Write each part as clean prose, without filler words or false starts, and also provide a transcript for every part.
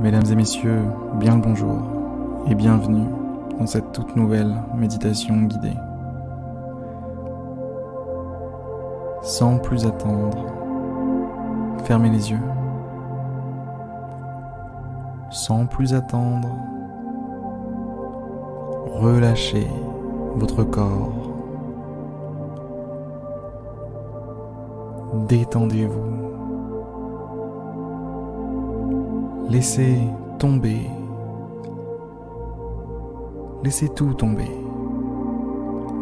Mesdames et messieurs, bien le bonjour et bienvenue dans cette toute nouvelle méditation guidée. Sans plus attendre, fermez les yeux. Sans plus attendre, relâchez votre corps. Détendez-vous. Laissez tomber. Laissez tout tomber.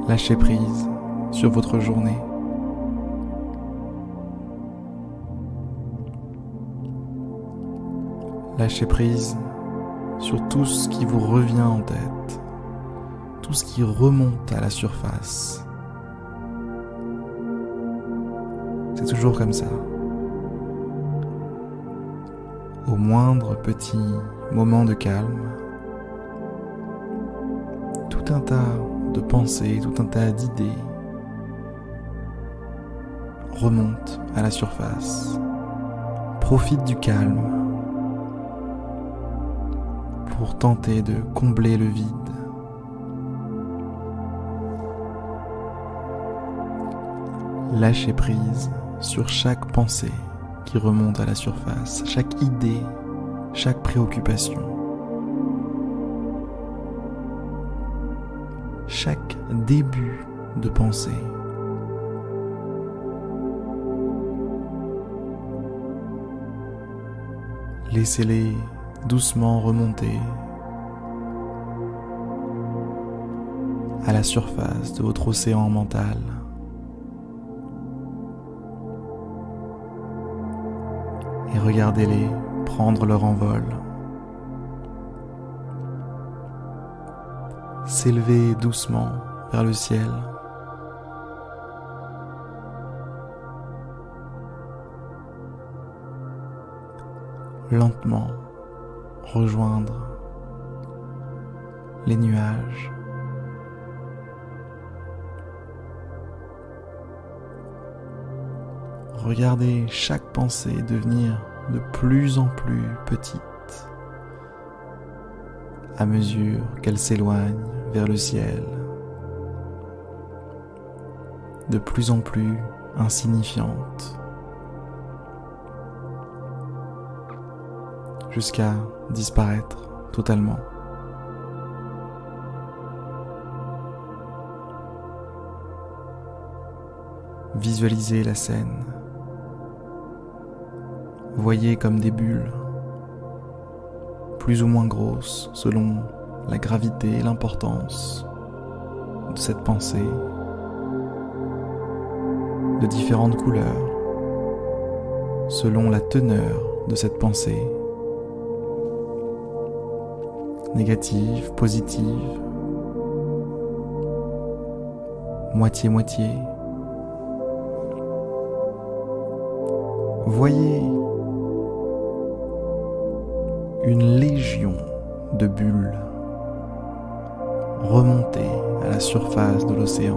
Lâchez prise sur votre journée. Lâchez prise sur tout ce qui vous revient en tête, tout ce qui remonte à la surface. C'est toujours comme ça. Au moindre petit moment de calme, tout un tas de pensées, tout un tas d'idées remontent à la surface. Profite du calme pour tenter de combler le vide. Lâchez prise sur chaque pensée qui remonte à la surface, chaque idée, chaque préoccupation, chaque début de pensée. Laissez-les doucement remonter à la surface de votre océan mental. Et regardez-les prendre leur envol, s'élever doucement vers le ciel. Lentement rejoindre les nuages. Regardez chaque pensée devenir de plus en plus petite à mesure qu'elle s'éloigne vers le ciel, de plus en plus insignifiante, jusqu'à disparaître totalement. Visualisez la scène. Voyez comme des bulles, plus ou moins grosses selon la gravité et l'importance de cette pensée, de différentes couleurs, selon la teneur de cette pensée, négative, positive, moitié-moitié. Voyez une légion de bulles remonter à la surface de l'océan.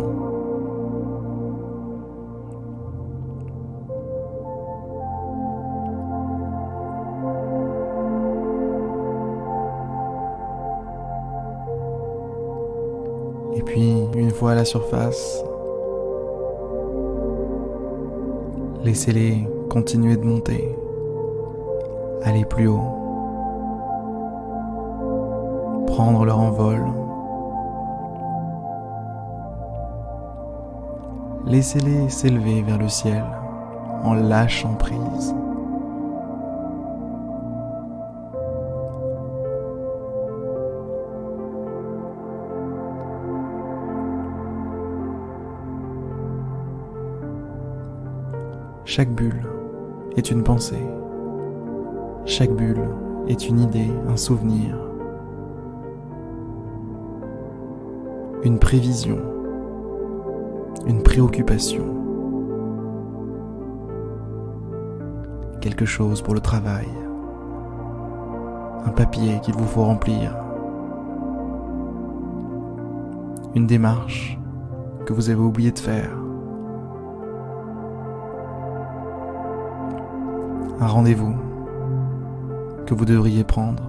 Et puis, une fois à la surface, laissez-les continuer de monter, aller plus haut, prendre leur envol. Laissez-les s'élever vers le ciel en lâchant prise. Chaque bulle est une pensée. Chaque bulle est une idée, un souvenir, une prévision, une préoccupation, quelque chose pour le travail, un papier qu'il vous faut remplir, une démarche que vous avez oublié de faire, un rendez-vous que vous devriez prendre.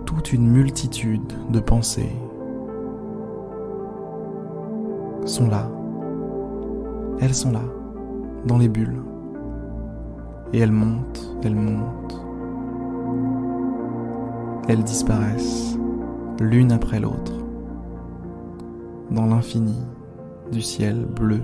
Toute une multitude de pensées sont là. Elles sont là, dans les bulles. Et elles montent, elles montent. Elles disparaissent, l'une après l'autre, dans l'infini du ciel bleu.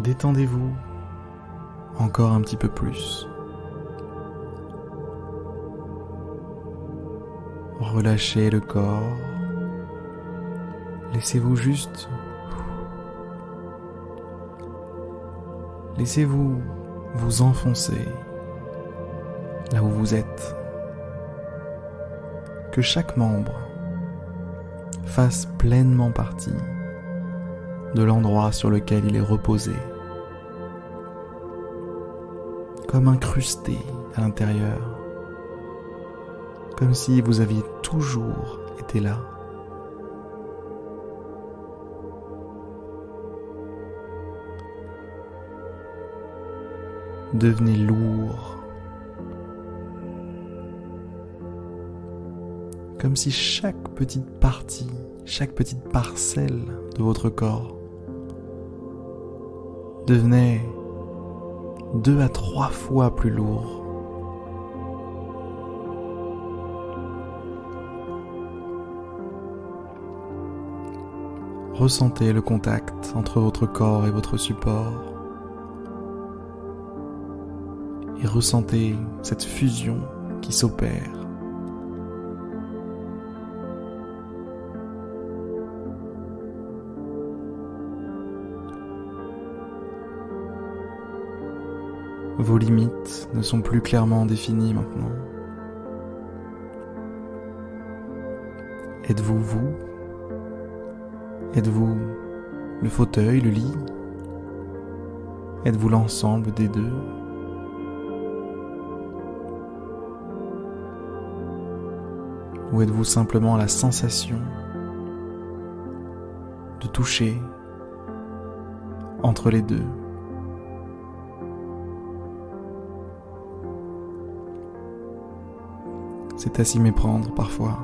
Détendez-vous encore un petit peu plus. Relâchez le corps. Laissez-vous juste. Laissez-vous vous enfoncer là où vous êtes. Que chaque membre fasse pleinement partie de l'endroit sur lequel il est reposé, comme incrusté à l'intérieur, comme si vous aviez toujours été là. Devenez lourd, comme si chaque petite partie, chaque petite parcelle de votre corps devenait 2 à 3 fois plus lourd. Ressentez le contact entre votre corps et votre support. Et ressentez cette fusion qui s'opère. Vos limites ne sont plus clairement définies maintenant. Êtes-vous vous? Êtes-vous le fauteuil, le lit? Êtes-vous l'ensemble des deux? Ou êtes-vous simplement la sensation de toucher entre les deux? C'est à s'y méprendre parfois,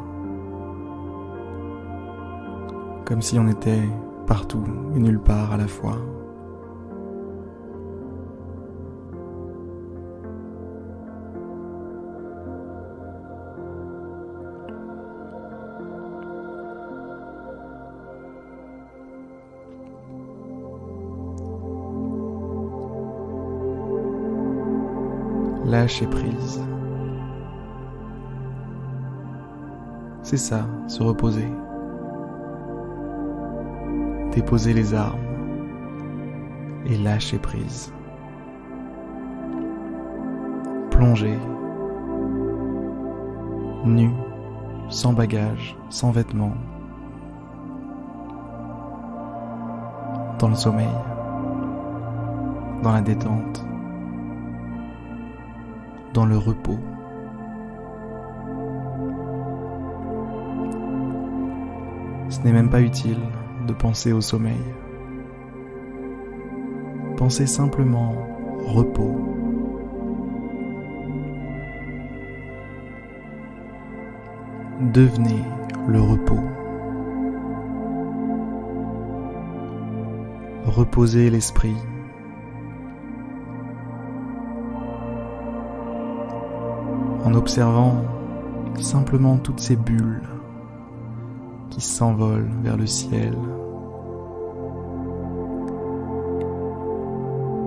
comme si on était partout et nulle part à la fois. Lâcher prise. C'est ça, se reposer. Déposer les armes et lâcher prise. Plonger, nu, sans bagages, sans vêtements, dans le sommeil, dans la détente, dans le repos. Ce n'est même pas utile de penser au sommeil. Pensez simplement repos. Devenez le repos. Reposez l'esprit. En observant simplement toutes ces bulles qui s'envolent vers le ciel.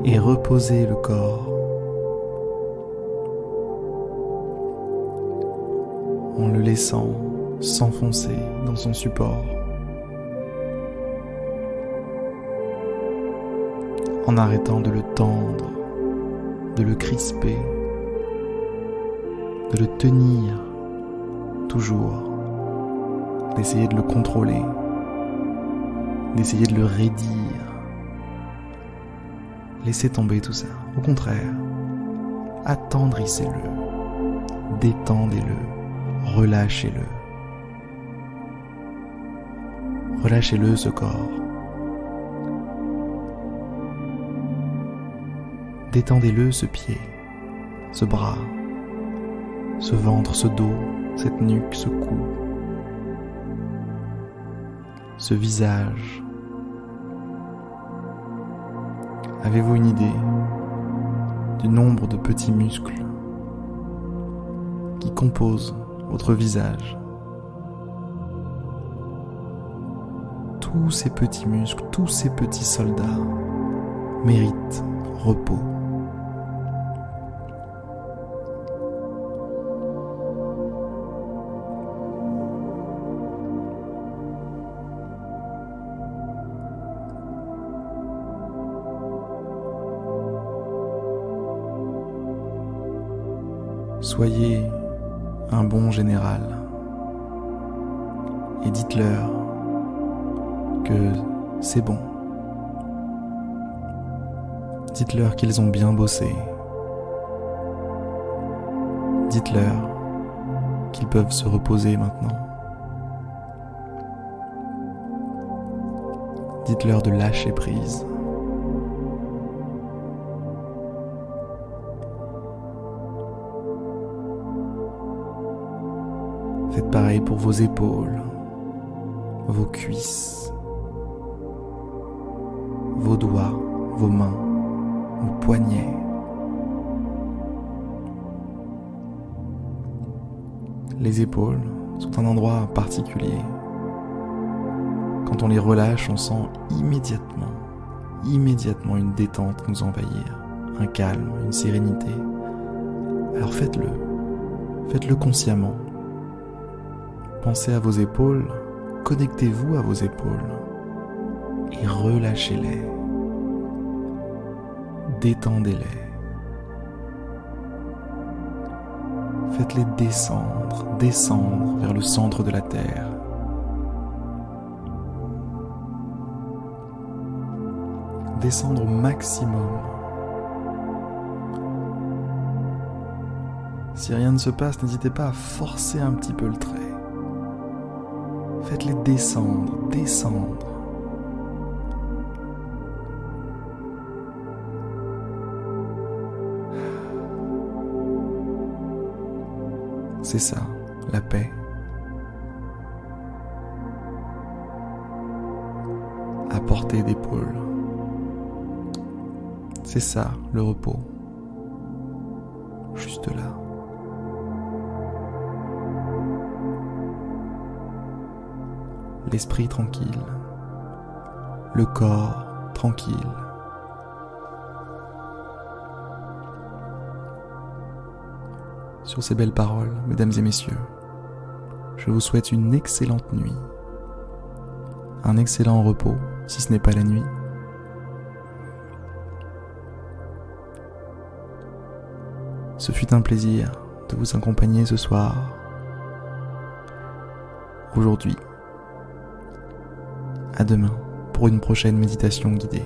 Et reposez le corps en le laissant s'enfoncer dans son support, en arrêtant de le tendre, de le crisper, de le tenir toujours, d'essayer de le contrôler, d'essayer de le raidir. laissez tomber tout ça. Au contraire, attendrissez-le, détendez-le, relâchez-le. Relâchez-le, ce corps. Détendez-le, ce pied, ce bras, ce ventre, ce dos, cette nuque, ce cou, ce visage. Avez-vous une idée du nombre de petits muscles qui composent votre visage? Tous ces petits muscles, tous ces petits soldats méritent repos. Soyez un bon général et dites-leur que c'est bon. Dites-leur qu'ils ont bien bossé. Dites-leur qu'ils peuvent se reposer maintenant. Dites-leur de lâcher prise. Faites pareil pour vos épaules, vos cuisses, vos doigts, vos mains, vos poignets. Les épaules sont un endroit particulier. Quand on les relâche, on sent immédiatement une détente nous envahir, un calme, une sérénité. Alors faites-le consciemment. Pensez à vos épaules, connectez-vous à vos épaules et relâchez-les. Détendez-les. Faites-les descendre vers le centre de la terre. Descendre au maximum. Si rien ne se passe, n'hésitez pas à forcer un petit peu le trait. Faites-les descendre. C'est ça, la paix. À portée d'épaule. C'est ça, le repos. Juste là. L'esprit tranquille, le corps tranquille. Sur ces belles paroles, mesdames et messieurs, je vous souhaite une excellente nuit, un excellent repos, si ce n'est pas la nuit. Ce fut un plaisir de vous accompagner ce soir, aujourd'hui. À demain pour une prochaine méditation guidée.